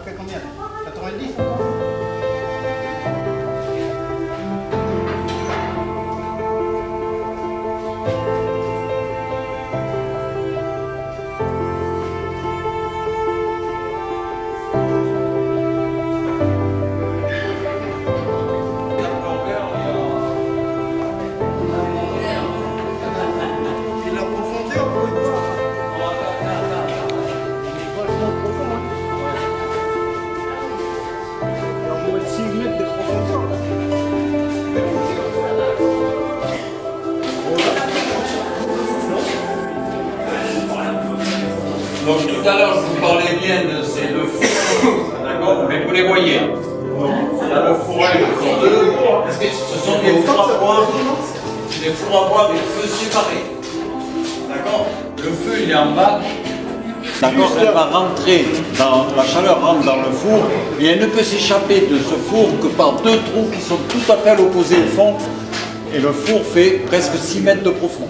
fait combien? 90? Donc tout à l'heure, je vous parlais bien de ces deux fours, d'accord, mais vous les voyez. Il y a le four et le four 2, parce que ce sont des fours à bois avec feu séparés. D'accord. Le feu, il est en bas. D'accord, elle va rentrer, la chaleur rentre dans le four, et elle ne peut s'échapper de ce four que par deux trous qui sont tout à fait à l'opposé au fond, et le four fait presque 6 mètres de profond.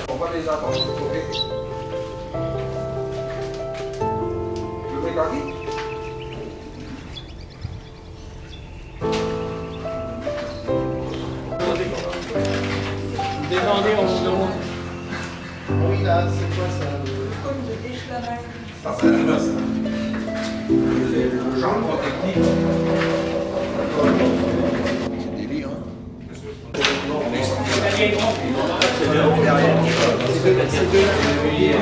On va les attendre. Le mec a dit? Demandez, on vous demande. Oui, là, c'est quoi ça? Ça c'est le genre protectif. C'est délire, hein?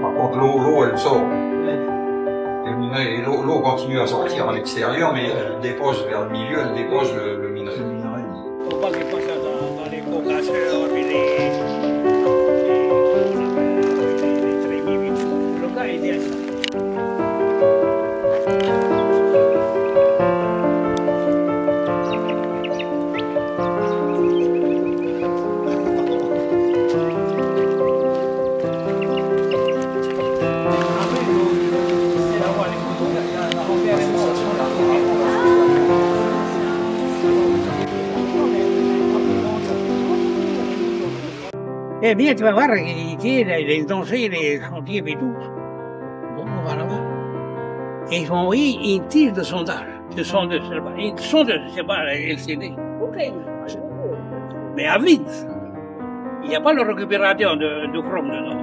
Par contre, l'eau, elle sort. Et l'eau continue à sortir à l'extérieur, mais elle dépose vers le milieu, elle dépose le minerai. Faut pas qu'il passe dans les concasseurs, puis les trémies. Le cas est bien. Eh bien, tu vas voir les dangers, les chantiers et tout. Bon, on va là-bas. Et ils ont envoyé une tige de sondage. De sondeuse, une sondeuse, je sais pas, LCD. Mais à vide. Il n'y a pas le récupérateur de chrome dedans.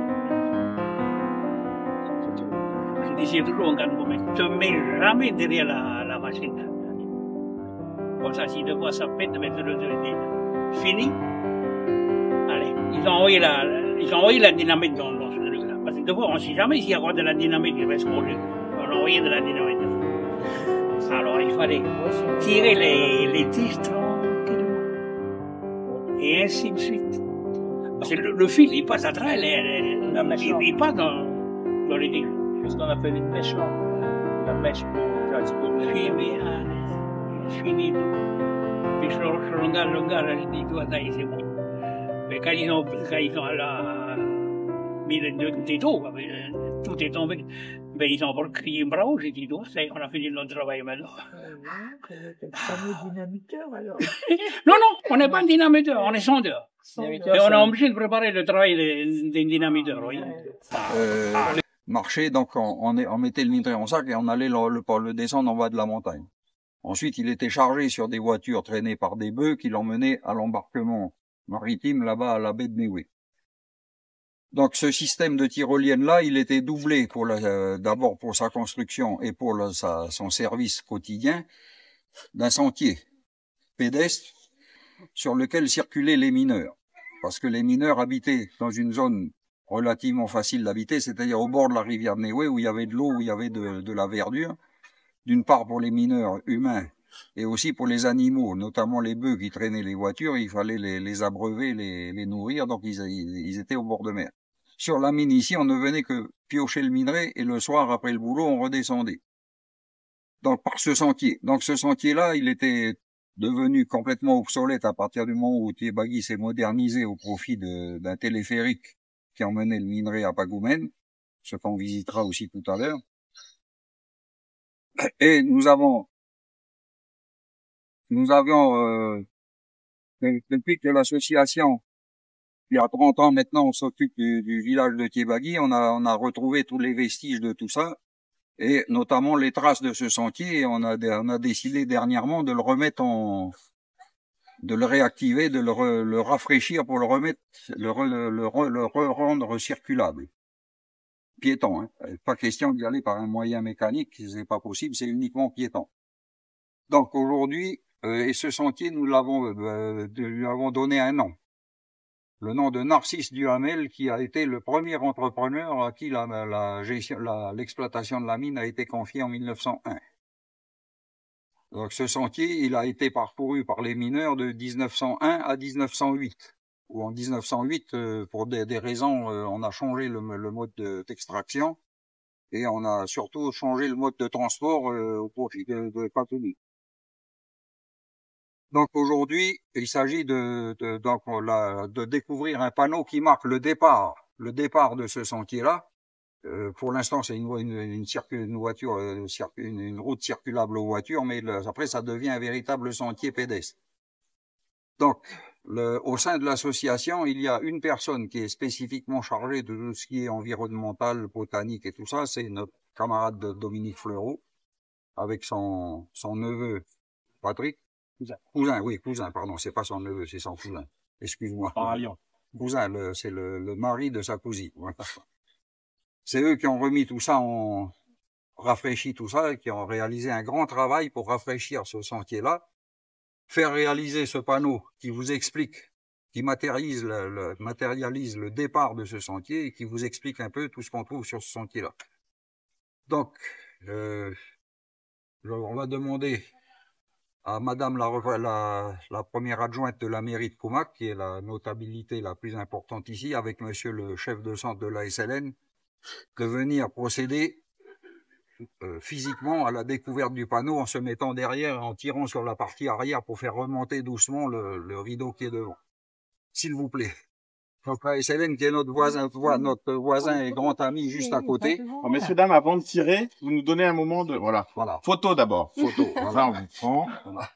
Je disais toujours, on gagne, mais tu ne te mets jamais derrière la machine. Comme ça, si de quoi ça pète, mais tu le dis. Fini. Allez, ils ont envoyé la dynamite dans ce truc-là. Parce que de fois, on ne sait jamais s'il y a encore de la dynamite qui va exploser. On a envoyé de la dynamite. Alors, il fallait tirer les tiges tranquillement. Et ainsi de suite. Parce que le fil, il passe à travers il passe dans les tiges. C'est ce qu'on appelle une mèche longue. La mèche pour un petit peu de fini. Puis je regarde, je dis, toi, c'est bon. Mais quand ils ont mis des taux, tout est tombé. Ben, ils ont encore crié bravo, j'ai dit non, on a fini notre travail maintenant. Dynamiteur alors. Non, non, on n'est pas un dynamiteur, on est sondeur. Et on est obligé de préparer le travail des dynamiteur, oui. Marcher, donc on mettait le minerai en sac et on allait le descendre en bas de la montagne. Ensuite, il était chargé sur des voitures traînées par des bœufs qui l'emmenaient à l'embarquement maritime là-bas à la baie de Méoué. Donc ce système de tyrolienne-là, il était doublé pour d'abord pour sa construction et pour son service quotidien d'un sentier pédestre sur lequel circulaient les mineurs. Parce que les mineurs habitaient dans une zone relativement facile d'habiter, c'est-à-dire au bord de la rivière de Méoué, où il y avait de l'eau, où il y avait de la verdure, d'une part pour les mineurs humains et aussi pour les animaux, notamment les bœufs qui traînaient les voitures, il fallait les abreuver, les nourrir, donc ils étaient au bord de mer. Sur la mine ici, on ne venait que piocher le minerai et le soir, après le boulot, on redescendait. Donc par ce sentier. Donc ce sentier-là, il était devenu complètement obsolète à partir du moment où Tiebagi s'est modernisé au profit d'un téléphérique qui emmenait le minerai à Pagoumen, ce qu'on visitera aussi tout à l'heure. Et nous avions, depuis que l'association, il y a 30 ans maintenant, on s'occupe du village de Tiebagi, on a retrouvé tous les vestiges de tout ça, et notamment les traces de ce sentier, et on a décidé dernièrement de le remettre de le réactiver, de le rafraîchir pour le remettre, le rendre circulable. Piéton, hein. Pas question d'y aller par un moyen mécanique, c'est pas possible, c'est uniquement piéton. Donc aujourd'hui, et ce sentier, nous lui avons donné un nom. Le nom de Narcisse Duhamel, qui a été le premier entrepreneur à qui l'exploitation de la mine a été confiée en 1901. Donc ce sentier, il a été parcouru par les mineurs de 1901 à 1908. Où en 1908, pour des raisons, on a changé le mode d'extraction et on a surtout changé le mode de transport au profit de Patoumi. Donc aujourd'hui, il s'agit de découvrir un panneau qui marque le départ de ce sentier-là. Pour l'instant, c'est une route circulable aux voitures, mais après, ça devient un véritable sentier pédestre. Donc, au sein de l'association, il y a une personne qui est spécifiquement chargée de tout ce qui est environnemental, botanique et tout ça, c'est notre camarade Dominique Fleureau, avec son neveu Patrick. Cousin, pardon, c'est pas son neveu, c'est son cousin. Excuse-moi. Cousin, c'est le mari de sa cousine. Voilà. C'est eux qui ont remis tout ça, rafraîchi tout ça, qui ont réalisé un grand travail pour rafraîchir ce sentier-là, faire réaliser ce panneau qui vous explique, qui matérialise le départ de ce sentier et qui vous explique un peu tout ce qu'on trouve sur ce sentier-là. Donc, on va demander à Madame la première adjointe de la mairie de Koumak, qui est la notabilité la plus importante ici, avec Monsieur le chef de centre de la SLN, de venir procéder physiquement à la découverte du panneau en se mettant derrière, en tirant sur la partie arrière pour faire remonter doucement le rideau qui est devant. S'il vous plaît. Donc la SLN qui est notre voisin et grand ami juste à côté. Alors, messieurs, dames, avant de tirer, vous nous donnez un moment de... Voilà. Photo d'abord. Photo. Voilà, on vous prend. Voilà.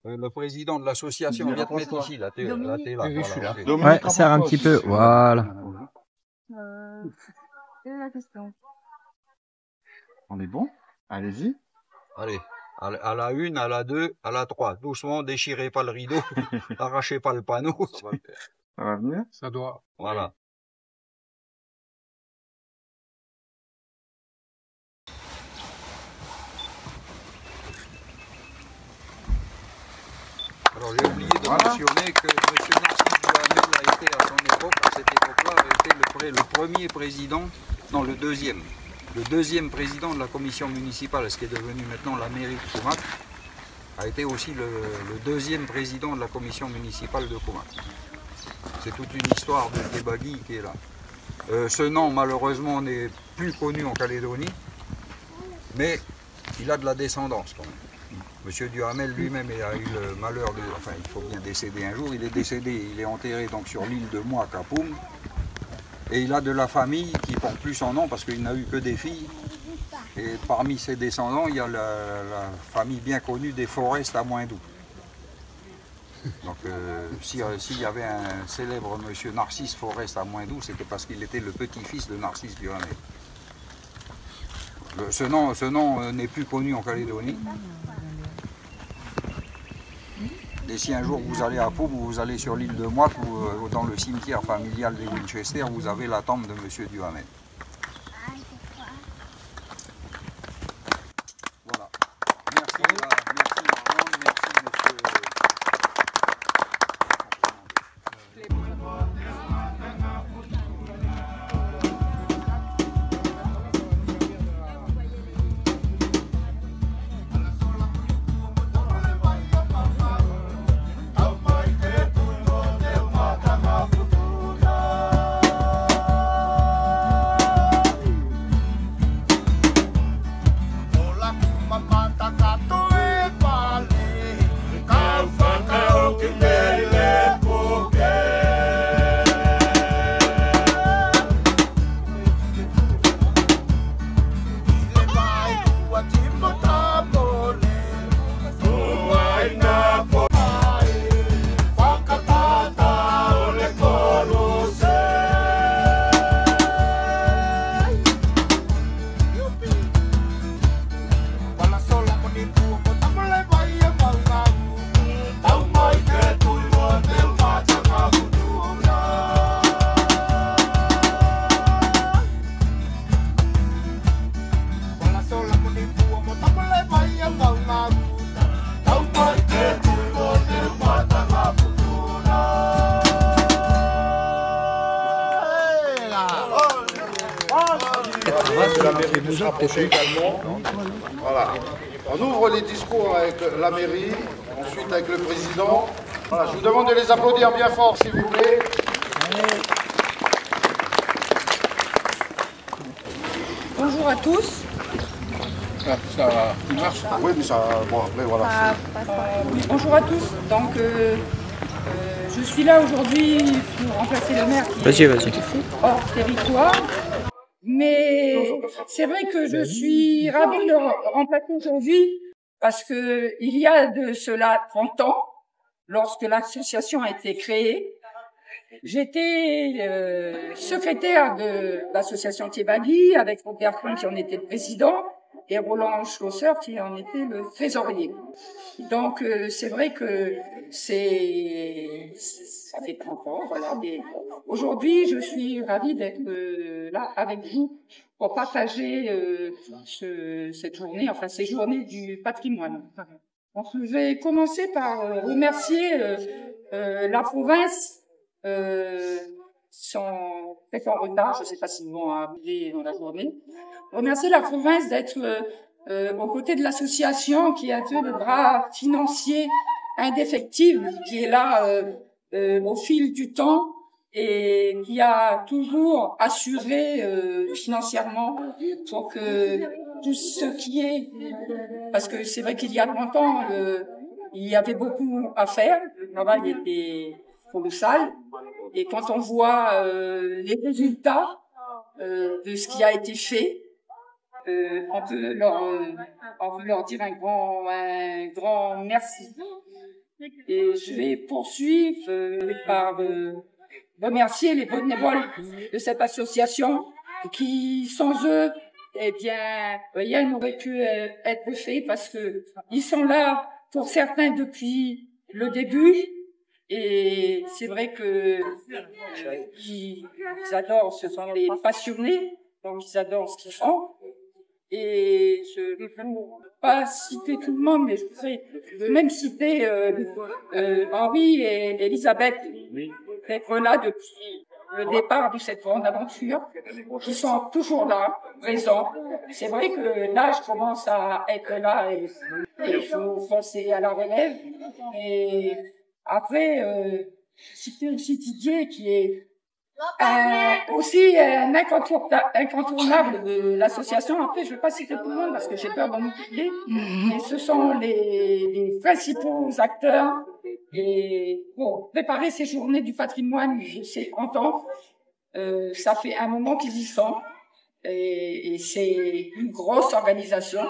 Le président de l'association vient te mettre ici, là, t'es là. Oui, je suis là. Ouais, serre un petit peu, voilà. C'est la question. On est bon? Allez-y. Allez, à la 1, à la 2, à la 3. Doucement, déchirez pas le rideau, arrachez pas le panneau. Ça va venir? Ça doit. Voilà. Alors j'ai oublié de mentionner que M. Narcisse Duhamel a été à son époque, à cette époque-là, a été le premier président, non le deuxième président de la commission municipale, ce qui est devenu maintenant la mairie de Koumak, a été aussi le deuxième président de la commission municipale de Koumak. C'est toute une histoire de Tiebagi qui est là. Ce nom malheureusement n'est plus connu en Calédonie, mais il a de la descendance quand même. Monsieur Duhamel lui-même a eu le malheur de... Enfin, il faut bien décéder un jour. Il est décédé, il est enterré donc sur l'île de Mouak à Poum. Et il a de la famille qui porte plus son nom parce qu'il n'a eu que des filles. Et parmi ses descendants, il y a la famille bien connue des Forest à Moindou. Donc s'il y avait un célèbre monsieur Narcisse Forest à Moindou, c'était parce qu'il était le petit-fils de Narcisse Duhamel. Ce nom n'est plus connu en Calédonie. Et si un jour vous allez à Pau, vous allez sur l'île de Moite ou dans le cimetière familial des Winchester, vous avez la tombe de monsieur Duhamel. Voilà. Merci Marlon, merci monsieur. La mairie de se rapprocher également. Voilà. On ouvre les discours avec la mairie, ensuite avec le président. Voilà, je vous demande de les applaudir bien fort, s'il vous plaît. Bonjour à tous. Ça marche. Oui, mais ça. Bon, après, voilà. Oui, bonjour à tous. Donc, je suis là aujourd'hui pour remplacer le maire qui est hors territoire. Mais c'est vrai que je suis ravie de le remplacer aujourd'hui parce que il y a de cela 30 ans, lorsque l'association a été créée, j'étais secrétaire de l'association Thiebagui avec Robert Kuhn qui en était le président et Roland Schlosser qui en était le trésorier. Donc c'est vrai que ça fait 30 ans, voilà. Aujourd'hui, je suis ravie d'être là avec vous pour partager cette journée, enfin ces journées du patrimoine. Donc, je vais commencer par remercier la province, sans peut-être en retard, je ne sais pas s'ils vont arriver dans la journée. Remercier la province d'être aux côtés de l'association qui a été le bras financier indéfectible, qui est là au fil du temps et qui a toujours assuré financièrement pour que tout ce qui est, parce que c'est vrai qu'il y a 30 ans, il y avait beaucoup à faire, le travail était colossal, et quand on voit les résultats de ce qui a été fait, on peut leur dire un grand merci. Et je vais poursuivre par remercier les bénévoles de cette association qui, sans eux, eh bien, rien n'aurait pu être fait parce que ils sont là pour certains depuis le début. Et c'est vrai que ils adorent, ce sont les passionnés, donc ils adorent ce qu'ils font. Et je ne vais pas citer tout le monde, mais je veux même citer Henri et Elisabeth, d'être là depuis le départ de cette grande aventure, qui sont toujours là, présents. C'est vrai que l'âge commence à être là et il faut penser à la relève. Et après, citer aussi Didier qui est aussi un incontournable de l'association. Après, je ne vais pas citer tout le monde parce que j'ai peur d'en oublier, mais ce sont les principaux acteurs. Et pour préparer ces journées du patrimoine, c'est 30 ans. Ça fait un moment qu'ils y sont. Et c'est une grosse organisation.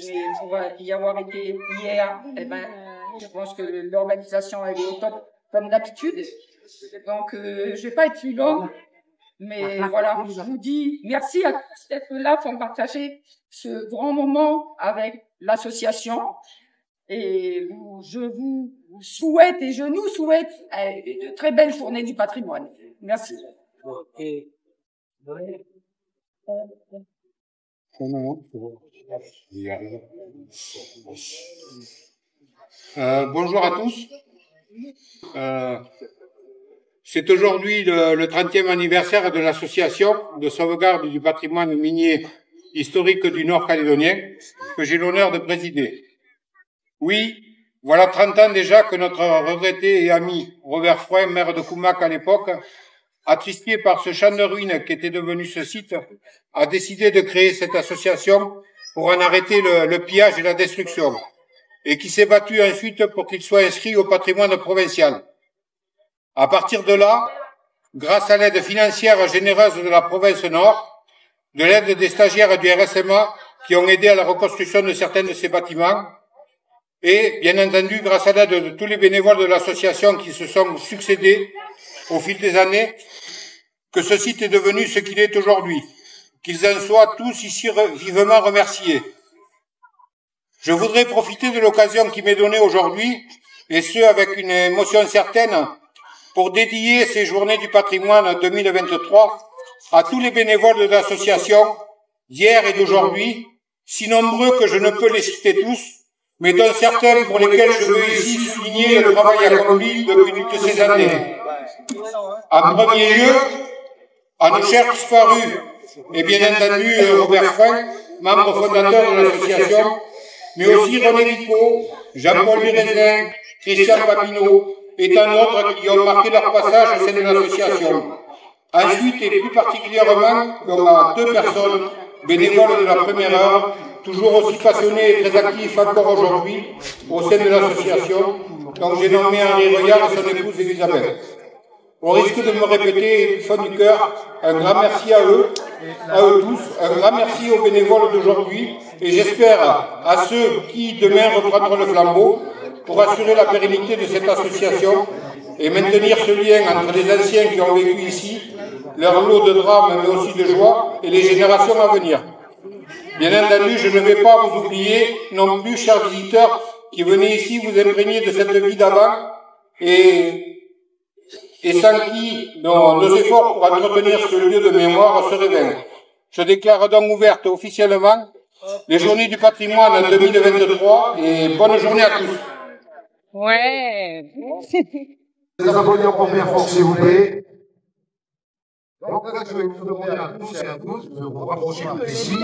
Mais pour y avoir été hier, eh ben, je pense que l'organisation elle est au top comme d'habitude. Donc, je vais pas être plus longue. Mais voilà, je vous dis merci à tous d'être là pour partager ce grand moment avec l'association. Et je vous souhaite et je nous souhaite de très belles journées du patrimoine. Merci. Bonjour à tous. C'est aujourd'hui le 30e anniversaire de l'association de sauvegarde du patrimoine minier historique du Nord calédonien que j'ai l'honneur de présider. Oui, voilà 30 ans déjà que notre regretté et ami Robert Frouin, maire de Coumac à l'époque, attristé par ce champ de ruines qui était devenu ce site, a décidé de créer cette association pour en arrêter le pillage et la destruction, et qui s'est battu ensuite pour qu'il soit inscrit au patrimoine provincial. À partir de là, grâce à l'aide financière généreuse de la province Nord, de l'aide des stagiaires du RSMA qui ont aidé à la reconstruction de certains de ces bâtiments, et bien entendu grâce à l'aide de tous les bénévoles de l'association qui se sont succédés au fil des années, que ce site est devenu ce qu'il est aujourd'hui, qu'ils en soient tous ici vivement remerciés. Je voudrais profiter de l'occasion qui m'est donnée aujourd'hui, et ce avec une émotion certaine, pour dédier ces journées du patrimoine 2023 à tous les bénévoles de l'association d'hier et d'aujourd'hui, si nombreux que je ne peux les citer tous, mais dont certains pour lesquels je veux ici souligner le travail accompli depuis toutes ces années. En premier lieu, à nos chers disparus, et bien entendu Robert Frouin, membre fondateur de l'association, mais aussi René Vico, Jean-Paul Virézin, Christian Papineau, et tant d'autres qui ont marqué leur passage au sein de l'association. Ensuite, et plus particulièrement, on a 2 personnes, bénévoles de la première heure, toujours aussi passionnés et très actifs encore aujourd'hui au sein de l'association, donc j'ai nommé Henri Royard et son épouse Elisabeth. Au risque de me répéter du fond du cœur, un grand merci à eux tous, un grand merci aux bénévoles d'aujourd'hui, et j'espère à ceux qui demain reprendront le flambeau pour assurer la pérennité de cette association et maintenir ce lien entre les anciens qui ont vécu ici, leur lot de drames mais aussi de joie, et les générations à venir. Bien entendu, je ne vais pas vous oublier non plus, chers visiteurs, qui venez ici vous imprégner de cette vie d'avant et sans qui nos efforts pour entretenir ce lieu de mémoire seraient vains. Je déclare donc ouvertes officiellement les Journées du patrimoine 2023 et bonne journée à tous. Ouais. Les applaudissements pour bien fort, s'il vous plaît. Donc là, je vais vous demander à tous et à toutes de vous rapprocher ici.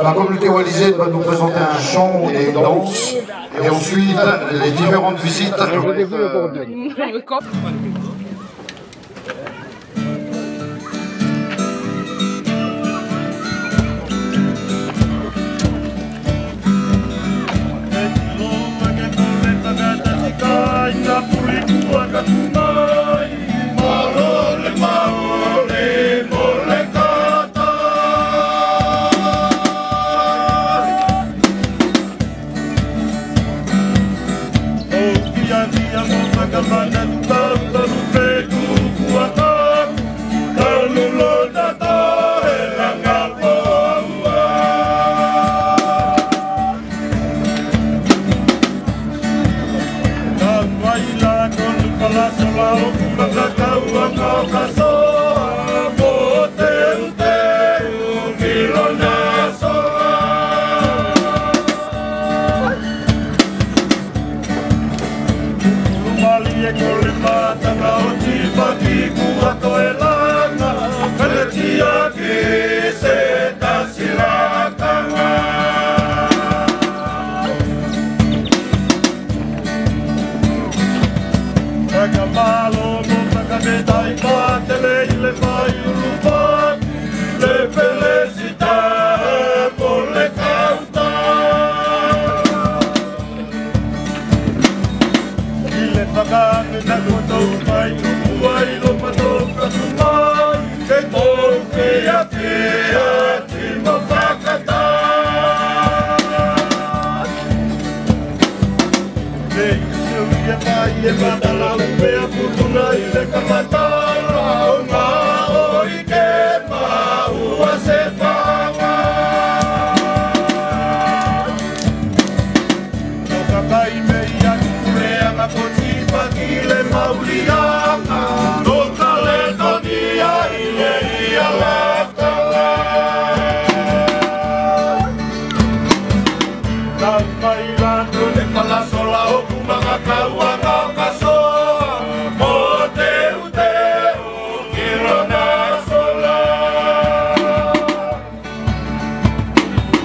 La communauté wallisienne va nous présenter un chant et une danse, et ensuite les différentes visites. Dia dia mo pagkabanan, i e madala umea putuna i le kamatala o ngā oi ke maua se whanga. No kakai me ia kureanga ko tipa ki le maulianga, no kale tonia i le ia lakala. Nau mai lando le palasola o kumanga kauanga o kasoa, mo te kirona sola.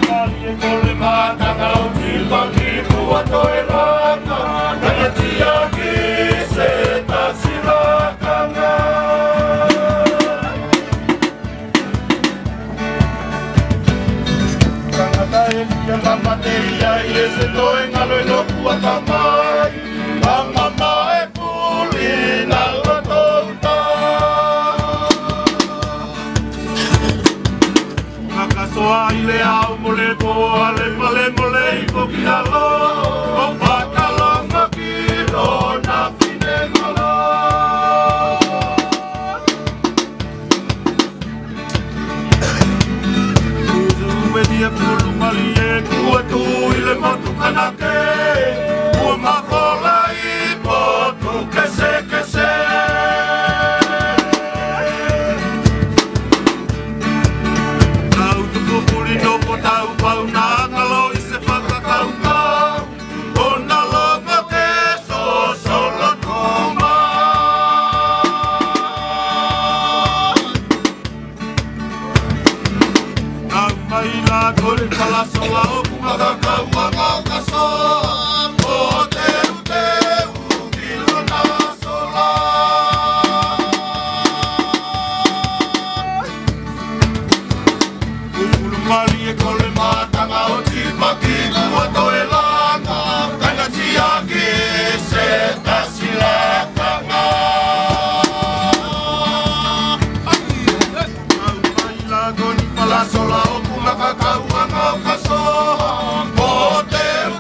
Kali e kole matanga o tilbangi kua toe langa, kaya tia ki se tasilakanga. Ia la materia i e se toe ngalo e loku a tamai, a mama e puli na latouta. Makasoa i le au mole poa le male mole i koki alo, o whakalonga ki lo na fine ngalo. Dia pulu malie kua tu i le motu kanake, kua makola i potu kese kese. Tau tuku puli no po tau pau na ngalo i se whakakau kau, ona longa ke so solo tuma. Mai la kore palasola o kumaka kauanga o kasoa, o teu kilona sola. Ufulu mali e kole matanga o tipaki kua toe langa, kaina tiaki se tasilakanga. Mai la kore palasola o kakauanga o kasoa, o teu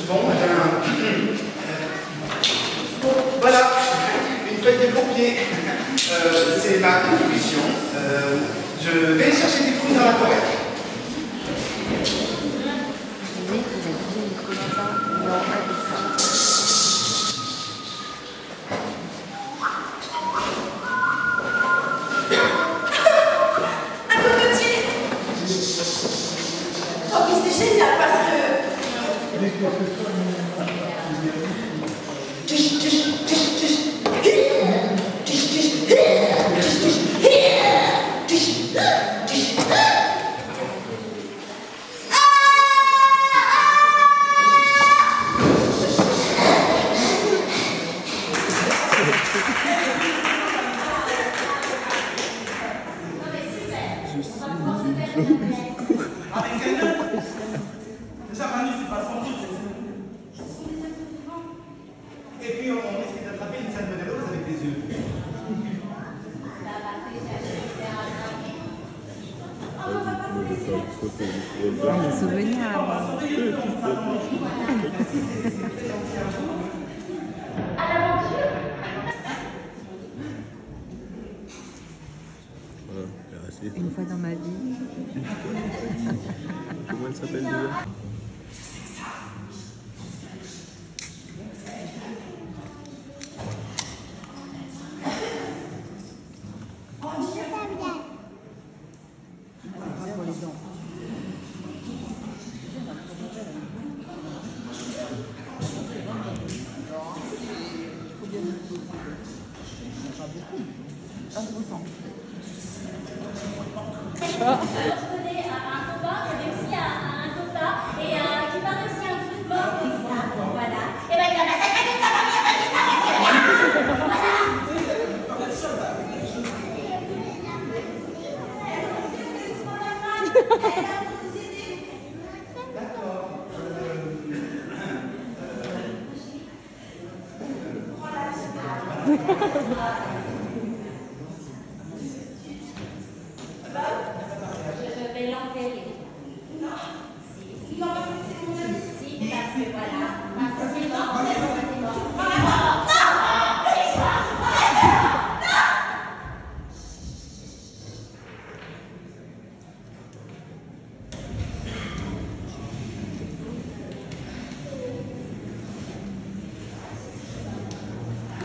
Bon, voilà, une feuille de pompier. C'est ma contribution. Je vais chercher des fruits dans la forêt. Un cocotier. Oh, mais c'est génial parce que... Et puis on risque d'attraper une salle modelleuse avec des yeux. Des souvenirs. À l'aventure. Une fois dans ma vie. Comment elle s'appelle déjà? Je vais l'enterrer. Non. Si, parce que c'est mon ami. Si, parce que voilà. Parce que c'est mort, c'est mort, c'est mort.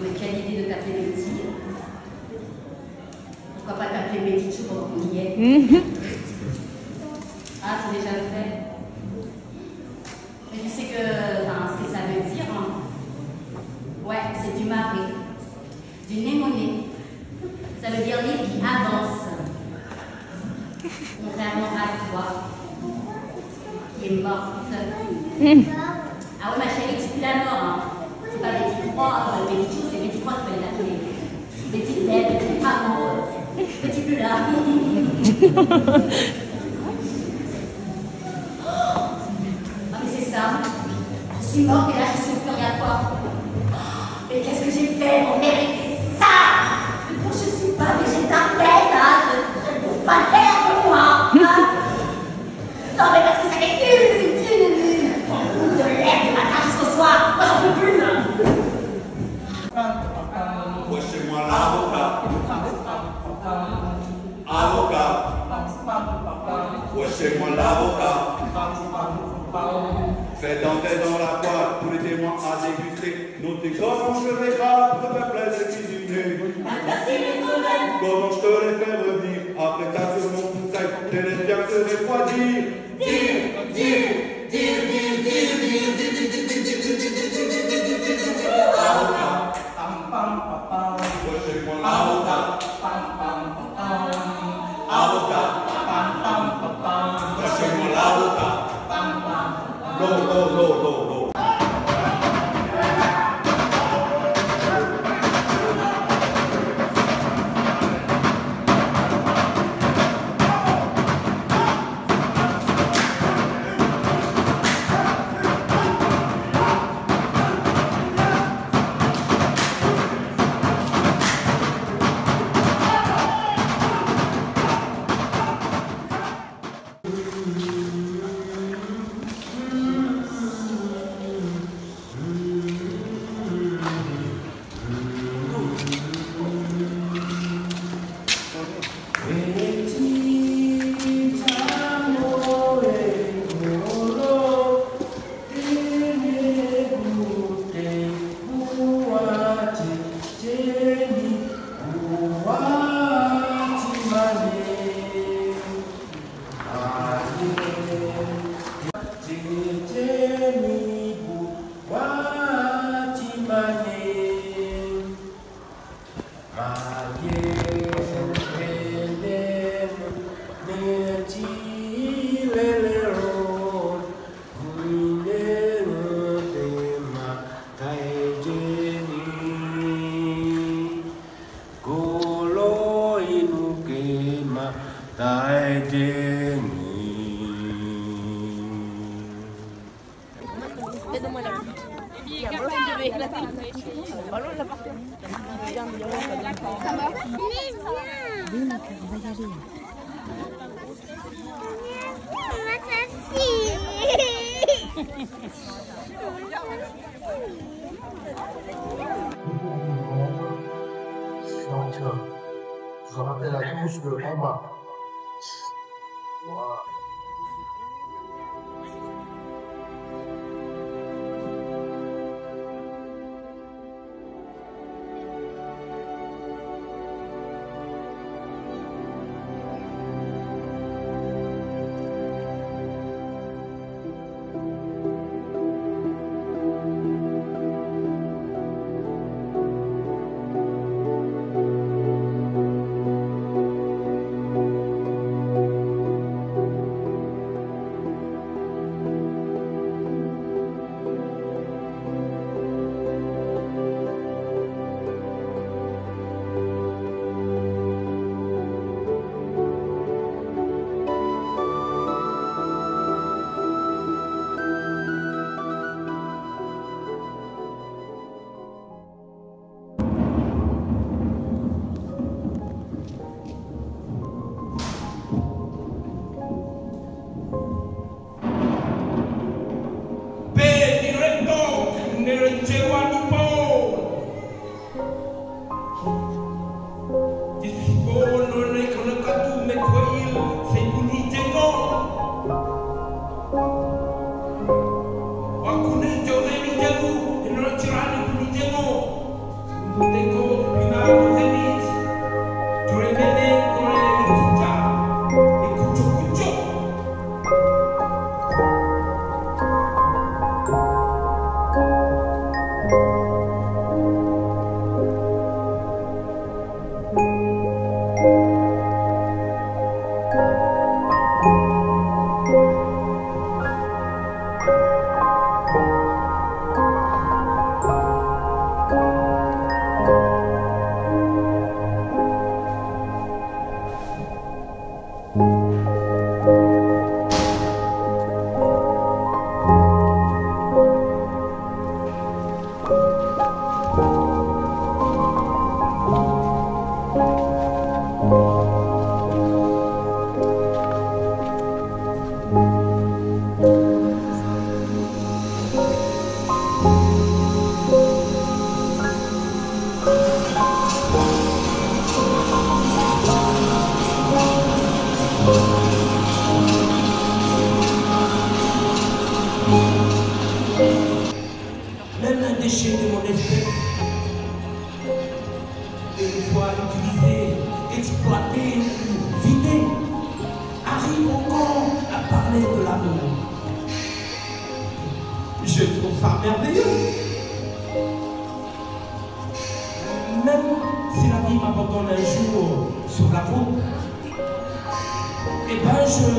Mais quelle idée de t'appeler Betty. Pourquoi pas t'appeler Betty Chou pour qu'on y est. Ah, c'est déjà fait. Mais tu sais que, enfin, ce que ça veut dire, hein. Ouais, c'est du marée, du némoné. Ça veut dire l'île qui avance. Contrairement à toi, qui est morte. Ah ouais, ma chérie, tu plus la mort, hein. C'est pas Betty 3, Betty Chou, c'est Betty 3 qui peut l'appeler. Betty dead, Betty amour, Betty plus là. Ah mais c'est ça, je suis morte et là je suis au purgatoire. Mais qu'est-ce que j'ai fait pour mériter ça? Je suis pas végétarienne, hein. Je ne trouve pas l'air de moi. Hein. Non mais parce que ça fait une de l'air du matin jusqu'au soir. Moi j'en peux plus. Wesh-moi l'avocat. Avocat. Wesh-moi l'avocat. Fais danser dans la boîte tous les témoins à déguster. Nos décors, je les gratte, me fait plaisir cuisiner. Comment je te les fais revenir après ta sur mon conseil, je laisse bien te refroidir. Avocat. Wesh-moi l'avocat. Avocat. Wesh-moi l'avocat. Lo. donne-moi la. Il y a un de éclater. Oh là, la porte. Viens, ça va. Oui, ma cœur, on va y aller. Je rappelle à tous le combat. Voilà. Même un déchet de mon espèce, une fois utilisé, exploité, vidé, arrive encore à parler de l'amour. Je trouve ça merveilleux. Même si la vie m'abandonne un jour sur la route, eh ben je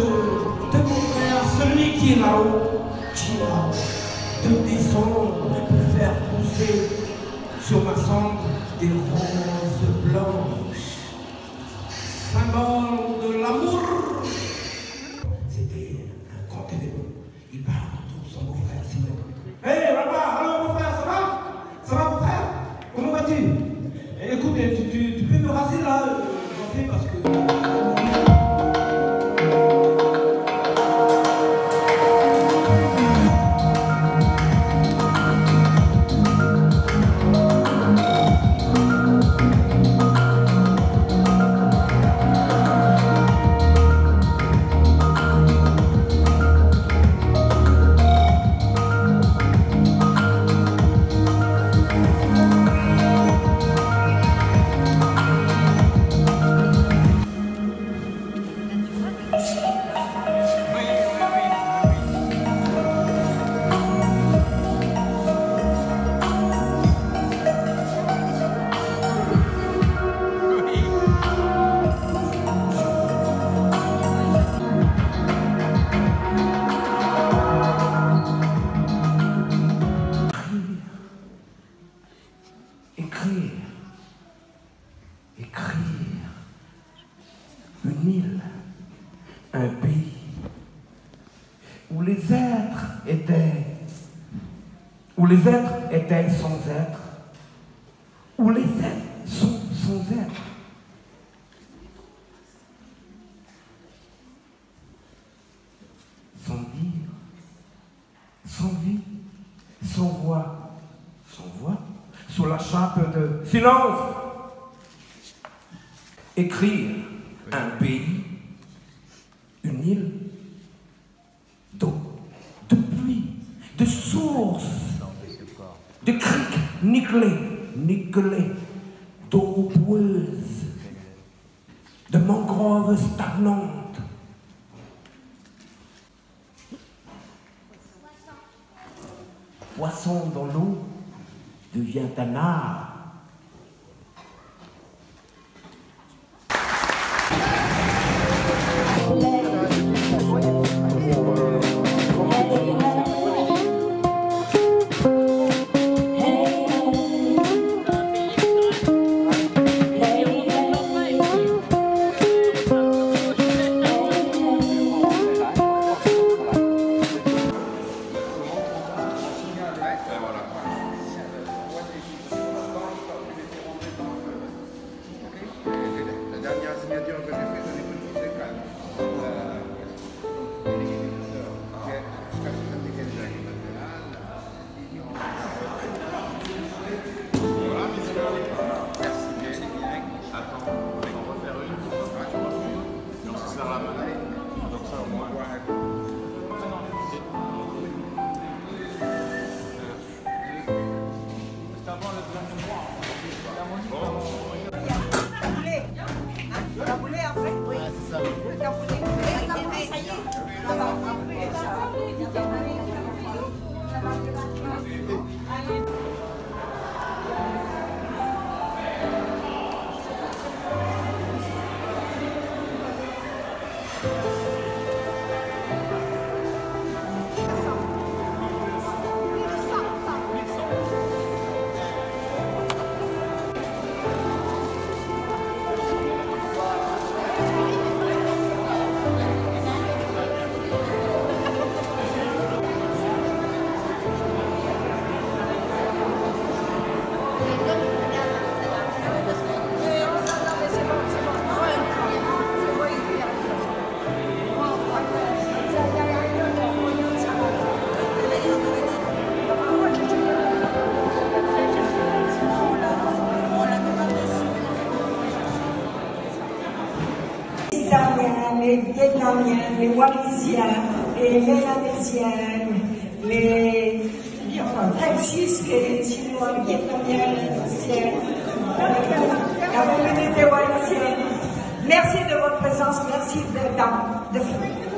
demanderai à celui qui est là-haut, de descendre et pour faire pousser sur ma cendre des roses blanches, symbole de l'amour. C'était un grand événement. Il parle de son beau-frère Simon. Hé, papa, allô mon frère, ça va? Ça va mon frère? Comment vas-tu? Écoute, tu peux me raser là, j'en fais parce que... où les êtres étaient sans être, où les êtres sont sans être. Sans dire, sans vie, sans voix, sous la chape de silence. Écrire un pays, une île, d'eau, de pluie, de sources, de criques nickelées, d'eau boueuse, de mangroves stagnantes. Poisson dans l'eau devient un art. Les Vietnamiens, les Wallisiens, les Mélanésiens, les Taxis, les Chinois, les Vietnamiens, la communauté wallisienne. Merci de votre présence, merci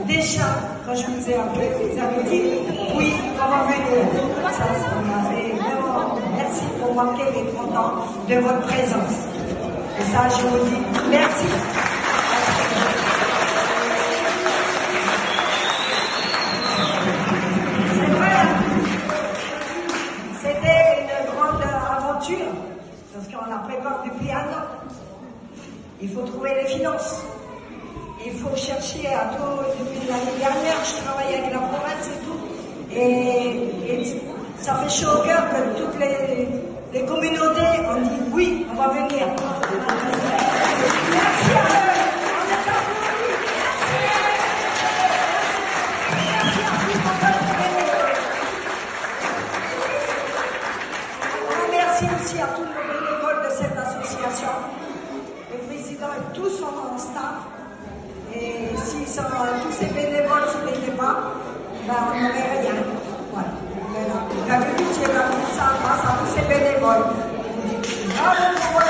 déjà, quand je vous ai appelé, vous avez dit oui, on va venir. Ça, merci pour marquer les 30 ans de votre présence. Et ça, je vous dis merci. Parce qu'on la prépare depuis un an. Il faut trouver les finances. Il faut chercher à tout. Depuis l'année dernière, je travaille avec la province et tout. Et ça fait chaud au cœur que toutes les communautés ont dit oui, on va venir. Merci à eux. Merci aussi à tous les bénévoles de cette association. Le président et tous son staff. Et si tous ces bénévoles ne s'étaient pas, ben on n'aurait rien. Voilà. Vous avez vu, j'ai ça grâce à tous ces bénévoles. Bravo.